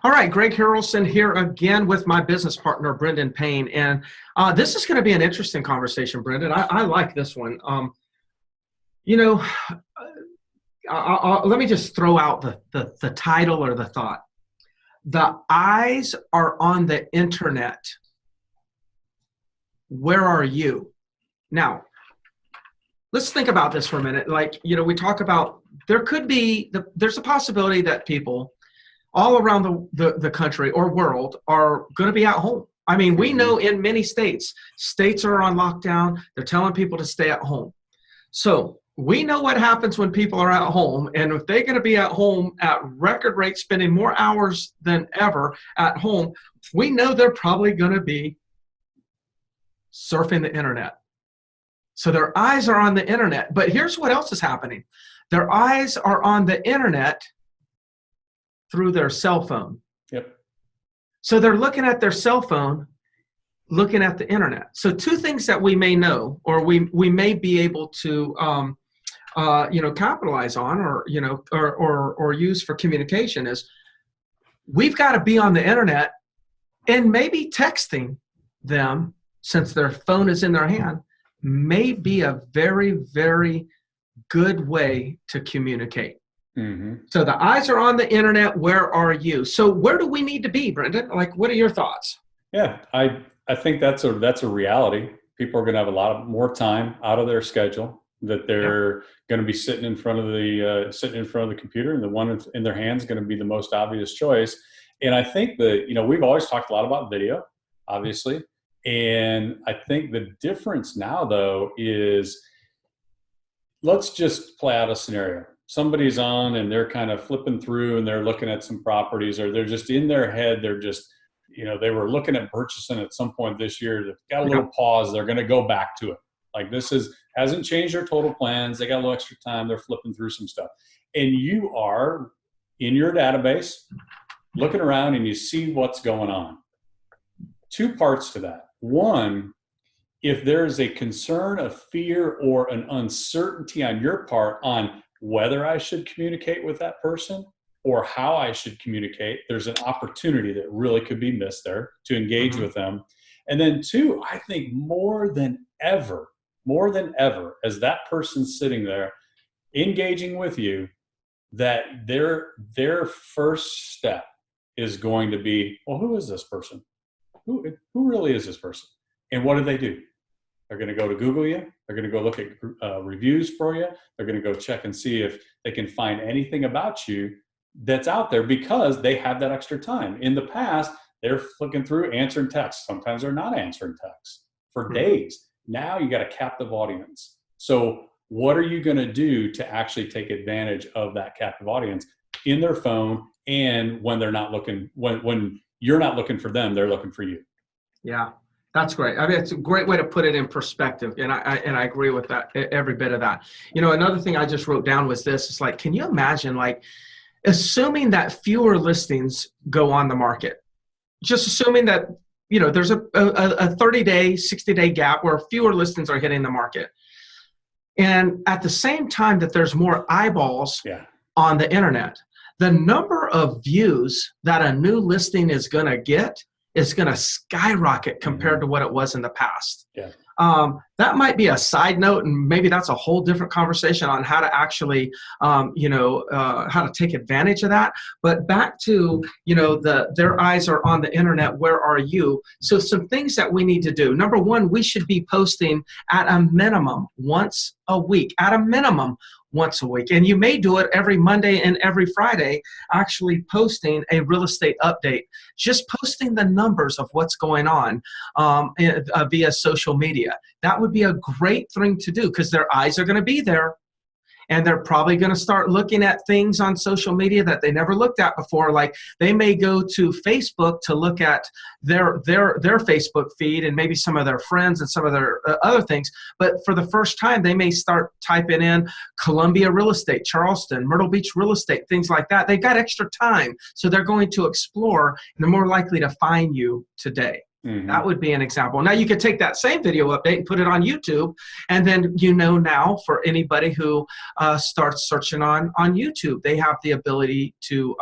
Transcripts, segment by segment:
All right, Greg Harrelson here again with my business partner, Brendan Payne. And this is going to be an interesting conversation, Brendan. I like this one. You know, let me just throw out the title or the thought. The eyes are on the internet. Where are you? Now, let's think about this for a minute. Like, we talk about there's a possibility that people all around the country or world are going to be at home. I mean, we know in many states are on lockdown. They're telling people to stay at home. So we know what happens when people are at home. And if they're going to be at home at record rates, spending more hours than ever at home, we know they're probably going to be surfing the internet. So their eyes are on the internet. But here's what else is happening. Their eyes are on the internet through their cell phone. Yep. So they're looking at their cell phone, looking at the internet. So two things that we may know, or we may be able to, capitalize on, or use for communication is we've got to be on the internet and maybe texting them, since their phone is in their hand, may be a very, very good way to communicate. Mm-hmm. So the eyes are on the internet. Where are you? So where do we need to be, Brendan? Like, what are your thoughts? Yeah, I think that's a reality. People are going to have a lot more time out of their schedule, that they're going to be sitting in front of the computer, and the one in their hand is going to be the most obvious choice. And I think that, we've always talked a lot about video, obviously. And I think the difference now, though, is let's just play out a scenario. Somebody's on and they're kind of flipping through and they're looking at some properties, or they're just in their head. They're just, they were looking at purchasing at some point this year. They've got a little pause. They're going to go back to it. Like, hasn't changed their total plans. They got a little extra time. They're flipping through some stuff. And you are in your database looking around and you see what's going on. Two parts to that. One, if there is a concern, a fear, or an uncertainty on your part on whether I should communicate with that person or how I should communicate, there's an opportunity that really could be missed there to engage with them. And then two, I think more than ever, as that person's sitting there engaging with you, that their first step is going to be, well, who is this person? Who really is this person? And what do they do? They're going to go to Google you. They're going to go look at reviews for you. They're going to go check and see if they can find anything about you that's out there, because they have that extra time. In the past, they're flicking through, answering texts. Sometimes they're not answering texts for days. Now you got a captive audience. So what are you going to do to actually take advantage of that captive audience in their phone, and when they're not looking, when you're not looking for them, they're looking for you? Yeah. That's great. I mean, it's a great way to put it in perspective. And I agree with that, every bit of that. Another thing I just wrote down was this. It's like, can you imagine, like, assuming that fewer listings go on the market, just assuming that, there's a 30-day, 60-day gap where fewer listings are hitting the market. And at the same time that there's more eyeballs on the internet, the number of views that a new listing is going to get is going to skyrocket compared to what it was in the past. Yeah. That might be a side note, and maybe that's a whole different conversation on how to actually, how to take advantage of that. But back to, their eyes are on the internet. Where are you? So some things that we need to do. Number one, we should be posting at a minimum once a week, once a week. And you may do it every Monday and every Friday, actually posting a real estate update, just posting the numbers of what's going on via social media. That would be a great thing to do, because their eyes are going to be there. And they're probably going to start looking at things on social media that they never looked at before. Like, they may go to Facebook to look at their Facebook feed and maybe some of their friends and some of their other things. But for the first time, they may start typing in Columbia real estate, Charleston, Myrtle Beach real estate, things like that. They've got extra time, so they're going to explore, and they're more likely to find you today. Mhm. That would be an example. Now you could take that same video update and put it on YouTube, and then now for anybody who starts searching on YouTube, they have the ability to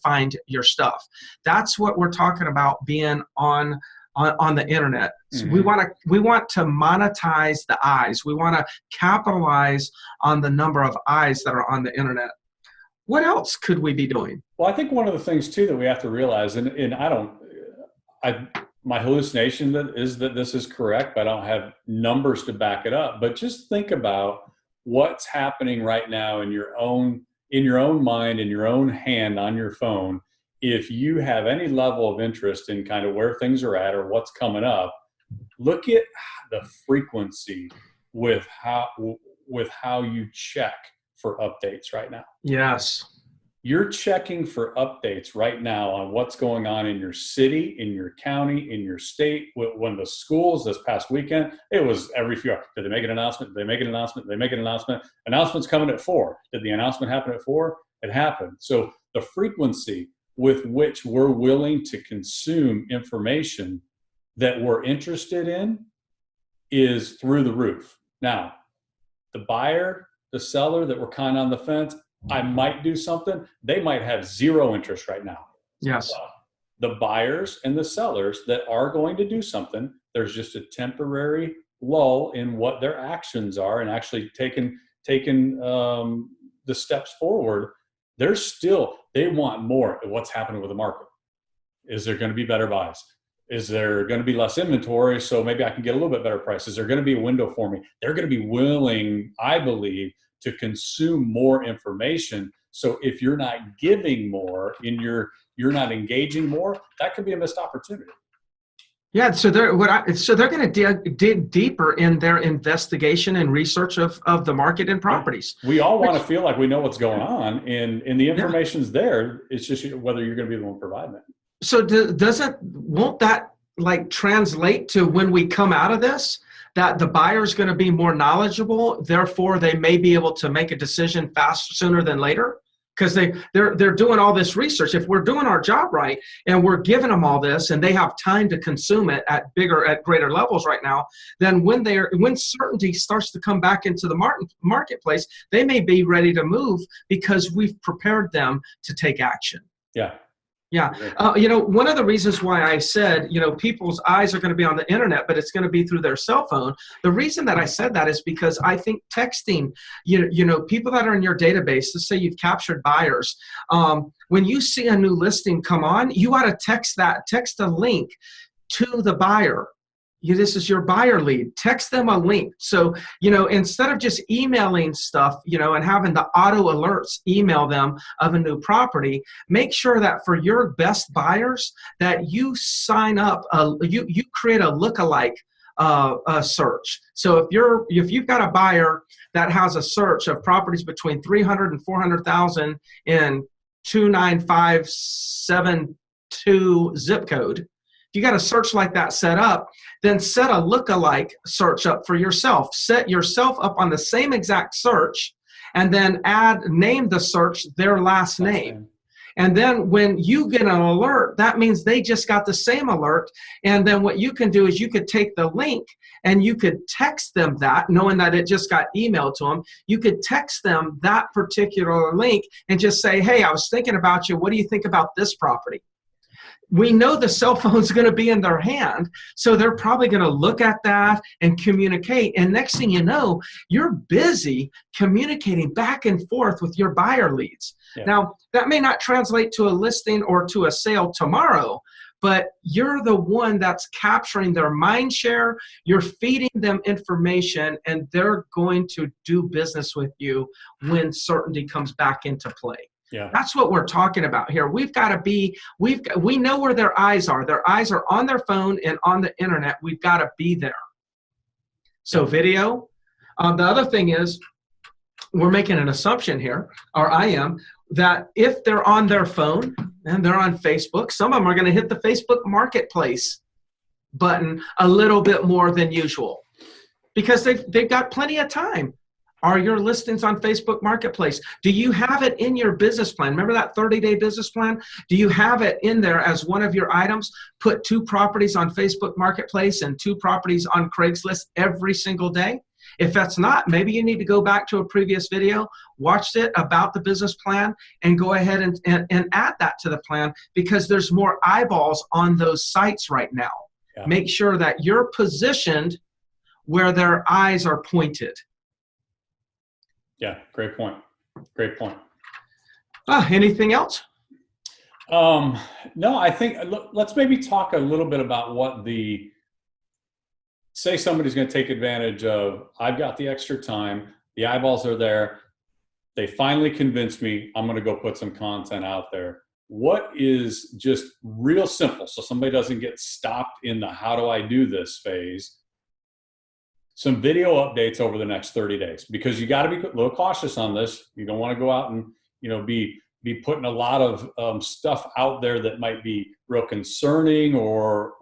find your stuff. That's what we're talking about being on the internet. So we Mhm. want to monetize the eyes. We want to capitalize on the number of eyes that are on the internet. What else could we be doing? Well, I think one of the things too that we have to realize, and my hallucination is that this is correct, but I don't have numbers to back it up. But just think about what's happening right now in your own mind, in your own hand, on your phone. If you have any level of interest in kind of where things are at or what's coming up, look at the frequency with how you check for updates right now. Yes. You're checking for updates right now on what's going on in your city, in your county, in your state. When the schools this past weekend, it was every few hours. Did they make an announcement? Did they make an announcement? Did they make an announcement? Announcement's coming at 4. Did the announcement happen at 4? It happened. So the frequency with which we're willing to consume information that we're interested in is through the roof. Now, the buyer, the seller that were kind of on the fence, I might do something. They might have zero interest right now. Yes. The buyers and the sellers that are going to do something, there's just a temporary lull in what their actions are and actually taking the steps forward. They want more of what's happening with the market. Is there going to be better buys? Is there going to be less inventory? So maybe I can get a little bit better price. Is there going to be a window for me? They're going to be willing, I believe, to consume more information. So if you're not giving more you're not engaging more, that could be a missed opportunity. Yeah, so they're going to dig deeper in their investigation and research of the market and properties. We all want to feel like we know what's going on, and the information's there. It's just whether you're going to be the one providing it. So won't that like translate to when we come out of this, that the buyer is going to be more knowledgeable, therefore they may be able to make a decision sooner than later? Because they're doing all this research. If we're doing our job right and we're giving them all this and they have time to consume it at greater levels right now, then when certainty starts to come back into the marketplace, they may be ready to move because we've prepared them to take action. Yeah. Yeah. One of the reasons why I said, people's eyes are going to be on the internet, but it's going to be through their cell phone. The reason that I said that is because I think texting, people that are in your database, let's say you've captured buyers. When you see a new listing come on, you ought to text a link to the buyer. This is your buyer lead. Text them a link. So, instead of just emailing stuff, and having the auto alerts email them of a new property, make sure that for your best buyers that you sign up, you create a lookalike search. So if you've got a buyer that has a search of properties between 300 and 400,000 in 29572 zip code, you got a search like that set up, then set a lookalike search up for yourself. Set yourself up on the same exact search, and then name the search their last name. And then when you get an alert, that means they just got the same alert. And then what you can do is you could take the link and you could text them that, knowing that it just got emailed to them. You could text them that particular link and just say, hey, I was thinking about you. What do you think about this property? We know the cell phone's going to be in their hand, so they're probably going to look at that and communicate. And next thing you know, you're busy communicating back and forth with your buyer leads. Yeah. Now, that may not translate to a listing or to a sale tomorrow, but you're the one that's capturing their mind share. You're feeding them information, and they're going to do business with you when certainty comes back into play. Yeah. That's what we're talking about here. We know where their eyes are. Their eyes are on their phone and on the internet. We've got to be there. So video. The other thing is, we're making an assumption here, or I am, that if they're on their phone and they're on Facebook, some of them are going to hit the Facebook Marketplace button a little bit more than usual because they've got plenty of time. Are your listings on Facebook Marketplace? Do you have it in your business plan? Remember that 30-day business plan? Do you have it in there as one of your items? Put 2 properties on Facebook Marketplace and 2 properties on Craigslist every single day? If that's not, maybe you need to go back to a previous video, watch it about the business plan, and go ahead and add that to the plan, because there's more eyeballs on those sites right now. Yeah. Make sure that you're positioned where their eyes are pointed. Yeah, great point. Great point. Anything else? No, I think let's maybe talk a little bit about what say somebody's going to take advantage of. I've got the extra time, the eyeballs are there. They finally convinced me I'm going to go put some content out there. What is just real simple, so somebody doesn't get stopped in the how do I do this phase? Some video updates over the next 30 days, because you got to be a little cautious on this. You don't want to go out and, be putting a lot of stuff out there that might be real concerning or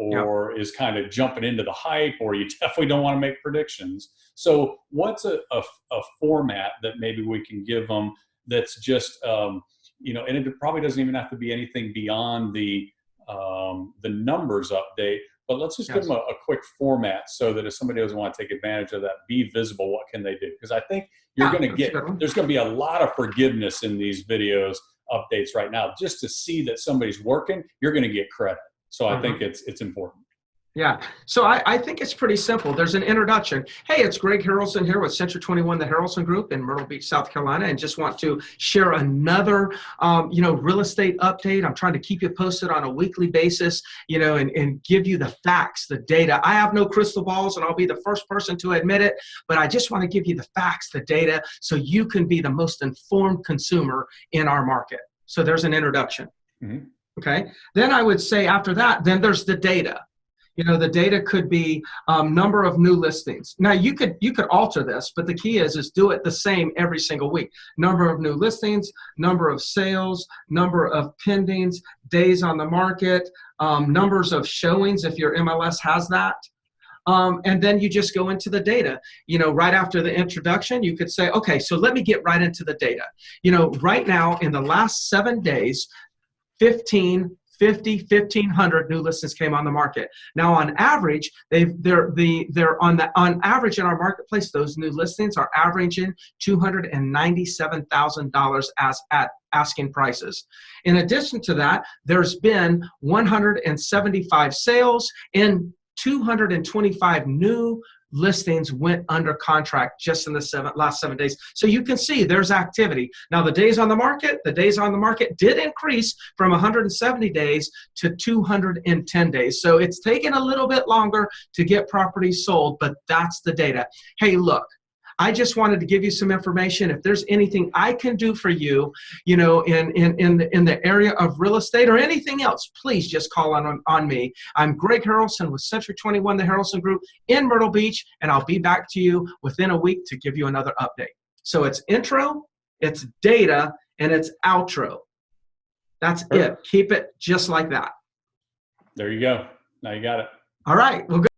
is kind of jumping into the hype, or you definitely don't want to make predictions. So what's a format that maybe we can give them that's just, and it probably doesn't even have to be anything beyond the numbers update, but let's just give them a quick format, so that if somebody doesn't want to take advantage of that, be visible, what can they do? Because I think there's going to be a lot of forgiveness in these videos updates right now. Just to see that somebody's working, you're going to get credit. So I think it's important. Yeah. So I think it's pretty simple. There's an introduction. Hey, it's Greg Harrelson here with Century 21, the Harrelson Group in Myrtle Beach, South Carolina, and just want to share another, real estate update. I'm trying to keep you posted on a weekly basis, and give you the facts, the data. I have no crystal balls, and I'll be the first person to admit it, but I just want to give you the facts, the data, so you can be the most informed consumer in our market. So there's an introduction. Mm-hmm. Okay. Then I would say after that, then there's the data. The data could be number of new listings. Now you could alter this, but the key is do it the same every single week. Number of new listings, number of sales, number of pendings, days on the market, numbers of showings if your MLS has that. And then you just go into the data. Right after the introduction, you could say, okay, so let me get right into the data. Right now in the last 7 days, 1,500 new listings came on the market. Now, on average, they're on average in our marketplace. Those new listings are averaging $297,000 as at asking prices. In addition to that, there's been 175 sales and 225 new listings went under contract just in the last 7 days. So you can see there's activity. Now the days on the market did increase from 170 days to 210 days. So it's taken a little bit longer to get properties sold, but that's the data. Hey, look, I just wanted to give you some information. If there's anything I can do for you, in the area of real estate or anything else, please just call on me. I'm Greg Harrelson with Century 21, the Harrelson Group in Myrtle Beach, and I'll be back to you within a week to give you another update. So it's intro, it's data, and it's outro. That's it. Keep it just like that. There you go. Now you got it. All right. Well, good.